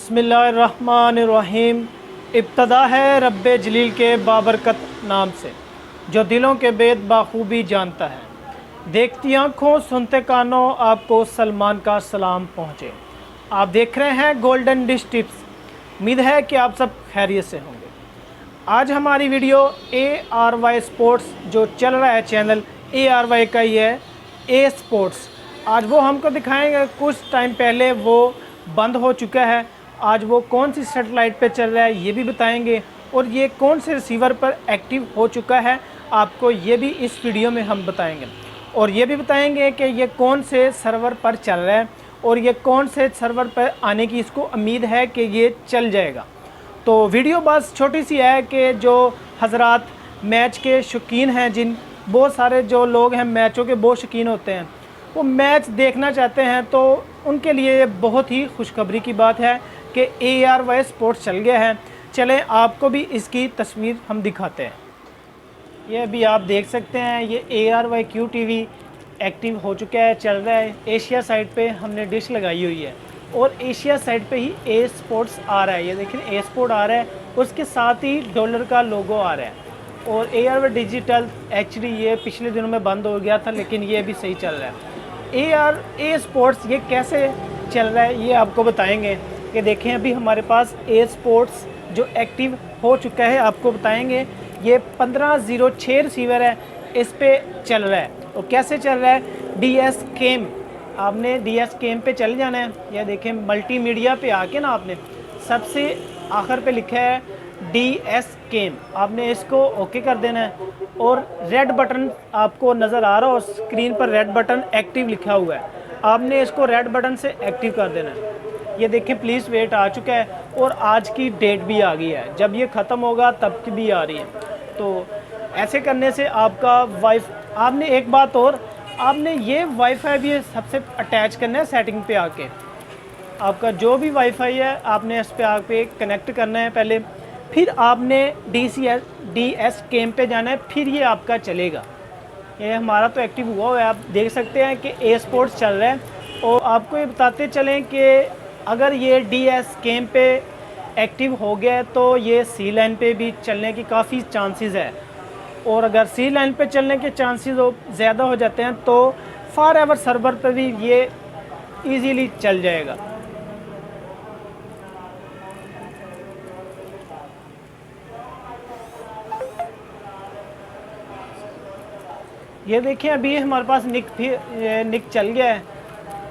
बिस्मिल्लाहिर्रहमानिर्रहीम। इब्तदा है रब्बे जलील के बाबरकत नाम से, जो दिलों के भेद बाखूबी जानता है। देखती आँखों सुनते कानों आपको सलमान का सलाम पहुँचे। आप देख रहे हैं गोल्डन डिश टिप्स। उम्मीद है कि आप सब खैरियत से होंगे। आज हमारी वीडियो ARY स्पोर्ट्स जो चल रहा है चैनल ARY का ही है, ए स्पोर्ट्स। आज वो हमको दिखाएंगे। कुछ टाइम पहले वो बंद हो चुका है। आज वो कौन सी सैटेलाइट पे चल रहा है ये भी बताएंगे, और ये कौन से रिसीवर पर एक्टिव हो चुका है आपको ये भी इस वीडियो में हम बताएंगे। और ये भी बताएंगे कि ये कौन से सर्वर पर चल रहा है और ये कौन से सर्वर पर आने की इसको उम्मीद है कि ये चल जाएगा। तो वीडियो बस छोटी सी है कि जो हजरात मैच के शौकीन हैं, जिन बहुत सारे जो लोग हैं मैचों के बहुत शौकीन होते हैं, वो मैच देखना चाहते हैं, तो उनके लिए ये बहुत ही खुशखबरी की बात है कि ARY स्पोर्ट्स चल गया है। चलें आपको भी इसकी तस्वीर हम दिखाते हैं। ये अभी आप देख सकते हैं, ये ARY QTV एक्टिव हो चुका है, चल रहा है। एशिया साइड पे हमने डिश लगाई हुई है और एशिया साइड पे ही ए स्पोर्ट्स आ रहा है। ये देखिए ए स्पोर्ट आ रहा है, उसके साथ ही डॉलर का लोगो आ रहा है। और ARY डिजिटल HD ये पिछले दिनों में बंद हो गया था, लेकिन ये भी सही चल रहा है। ए स्पोर्ट्स ये कैसे चल रहा है ये आपको बताएंगे कि देखें अभी हमारे पास ए स्पोर्ट्स जो एक्टिव हो चुका है, आपको बताएंगे। ये 1506 रिसीवर है, इस पे चल रहा है। और कैसे चल रहा है, DS केम, आपने DS केम पे चल जाना है। यह देखें मल्टीमीडिया पे आके ना आपने सबसे आखिर पे लिखा है DS केम, आपने इसको ओके कर देना है। और रेड बटन आपको नज़र आ रहा हो स्क्रीन पर, रेड बटन एक्टिव लिखा हुआ है, आपने इसको रेड बटन से एक्टिव कर देना है। ये देखें प्लीज़ वेट आ चुका है और आज की डेट भी आ गई है, जब ये ख़त्म होगा तब की भी आ रही है। तो ऐसे करने से आपका आपने एक बात और, आपने ये वाईफाई भी सबसे अटैच करना है सेटिंग पे आके। आपका जो भी वाईफाई है आपने इस पे आके कनेक्ट करना है पहले, फिर आपने DS केम पे जाना है, फिर ये आपका चलेगा। ये हमारा तो एक्टिव हुआ है, आप देख सकते हैं कि ए स्पोर्ट्स चल रहा है। और आपको ये बताते चलें कि अगर ये DS केम पे एक्टिव हो गया है तो ये C लाइन पे भी चलने की काफ़ी चांसेस है। और अगर C लाइन पे चलने के चांसेस ज़्यादा हो जाते हैं तो फॉर एवर सर्वर पर भी ये इजीली चल जाएगा। ये देखिए अभी हमारे पास निक चल गया है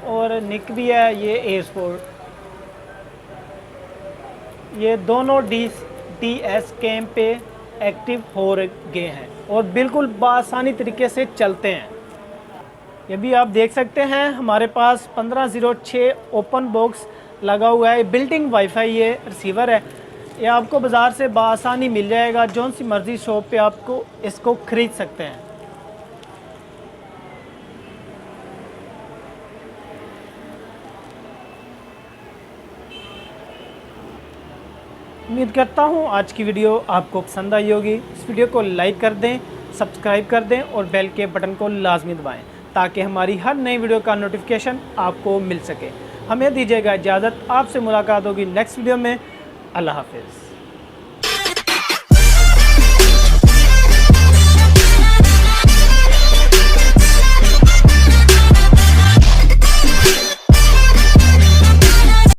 और निक भी है। ये ए स्पोर्ट, ये दोनों DS केम पे एक्टिव हो गए हैं और बिल्कुल बआसानी तरीके से चलते हैं। ये भी आप देख सकते हैं हमारे पास 1506 ओपन बॉक्स लगा हुआ है। बिल्डिंग वाईफाई ये रिसीवर है, ये आपको बाज़ार से बआसानी मिल जाएगा, जौन सी मर्ज़ी शॉप पे आपको इसको ख़रीद सकते हैं। उम्मीद करता हूँ आज की वीडियो आपको पसंद आई होगी। इस वीडियो को लाइक कर दें, सब्सक्राइब कर दें और बेल के बटन को लाजमी दबाएं ताकि हमारी हर नई वीडियो का नोटिफिकेशन आपको मिल सके। हमें दीजिएगा इजाज़त, आपसे मुलाकात होगी नेक्स्ट वीडियो में। अल्लाह हाफिज़।